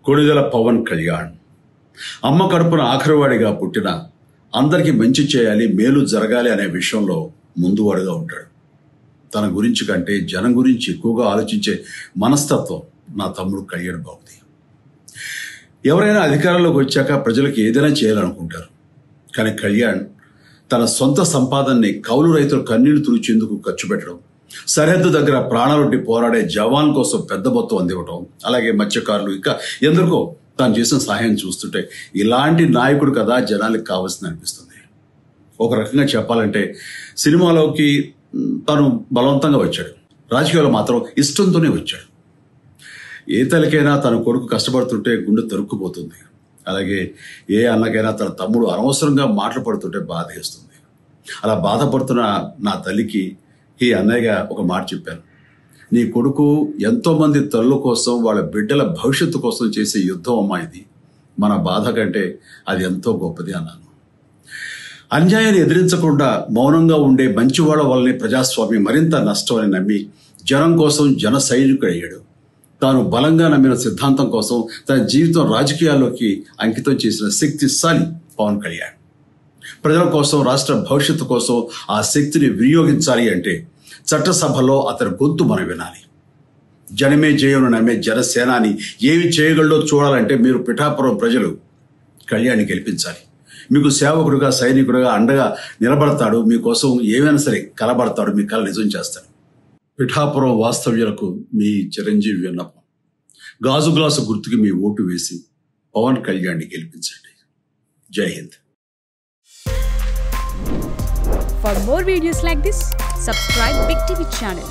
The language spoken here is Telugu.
కొణిదెల పవన్ కళ్యాణ్ అమ్మ కడుపున ఆఖరివాడిగా పుట్టిన అందరికీ మంచి చేయాలి, మేలు జరగాలి అనే విషయంలో ముందువాడుగా ఉంటాడు. తన గురించి కంటే జనం గురించి ఎక్కువగా ఆలోచించే మనస్తత్వం నా తమ్ముడు కళ్యాణ్ బాబుది. ఎవరైనా అధికారంలోకి వచ్చాక ప్రజలకు ఏదైనా చేయాలనుకుంటారు. కానీ కళ్యాణ్ తన సొంత సంపాదనని కౌలు రైతులు కన్నీళ్లు తుడిచేందుకు ఖర్చు పెట్టడం, సరిహద్దు దగ్గర ప్రాణాలొడ్డి పోరాడే జవాన్ కోసం పెద్ద మొత్తం అందివ్వటం, అలాగే మత్స్యకారులు ఇంకా ఎందరికో తాను చేసిన సహాయం చూస్తుంటే ఇలాంటి నాయకుడు కదా జనాలకు కావాల్సింది అనిపిస్తుంది. ఒక రకంగా చెప్పాలంటే సినిమాలోకి తను బలవంతంగా వచ్చాడు, రాజకీయాల్లో మాత్రం ఇష్టంతోనే వచ్చాడు. ఏ తల్లికైనా తన కొడుకు కష్టపడుతుంటే గుండె తరుక్కుపోతుంది. అలాగే ఏ అన్నకైనా తన తమ్ముడు అనవసరంగా మాటలు పడుతుంటే బాధ వేస్తుంది. అలా బాధపడుతున్న నా తల్లికి ఈ అన్నయ్యగా ఒక మాట చెప్పాను. నీ కొడుకు ఎంతో మంది తల్లుల కోసం, వాళ్ళ బిడ్డల భవిష్యత్తు కోసం చేసే యుద్ధం అమ్మా ఇది. మన బాధ కంటే అది ఎంతో గొప్పది అన్నాను. అన్యాయాన్ని ఎదిరించకుండా మౌనంగా ఉండే మంచివాళ్ల వల్లనే ప్రజాస్వామ్యం మరింత నష్టం అని నమ్మి జనం కోసం జన సైనికుడు అయ్యాడు. తాను బలంగా నమ్మిన సిద్ధాంతం కోసం తన జీవితం రాజకీయాల్లోకి అంకితం చేసిన శక్తిశాలి పవన్ కళ్యాణ్. ప్రజల కోసం, రాష్ట్ర భవిష్యత్తు కోసం ఆ శక్తిని వినియోగించాలి అంటే చట్టసభలో అతని గొంతు మనం వినాలి. జనమే జయను నమ్మే జనసేనాని ఏమి చేయగలడో చూడాలంటే మీరు పిఠాపురం ప్రజలు కళ్యాణ్ని గెలిపించాలి. మీకు సేవకుడుగా, సైనికుడుగా అండగా నిలబడతాడు. మీకోసం ఏమైనా సరే కలబడతాడు. మీ కళ నిజం చేస్తాడు. పిఠాపురం వాస్తవ్యులకు మీ చిరంజీవి విన్నపం, గాజు గ్లాసు గుర్తుకి మీ ఓటు వేసి పవన్ కళ్యాణ్ని గెలిపించండి. జై Hind. For more videos like this, subscribe Big TV channel.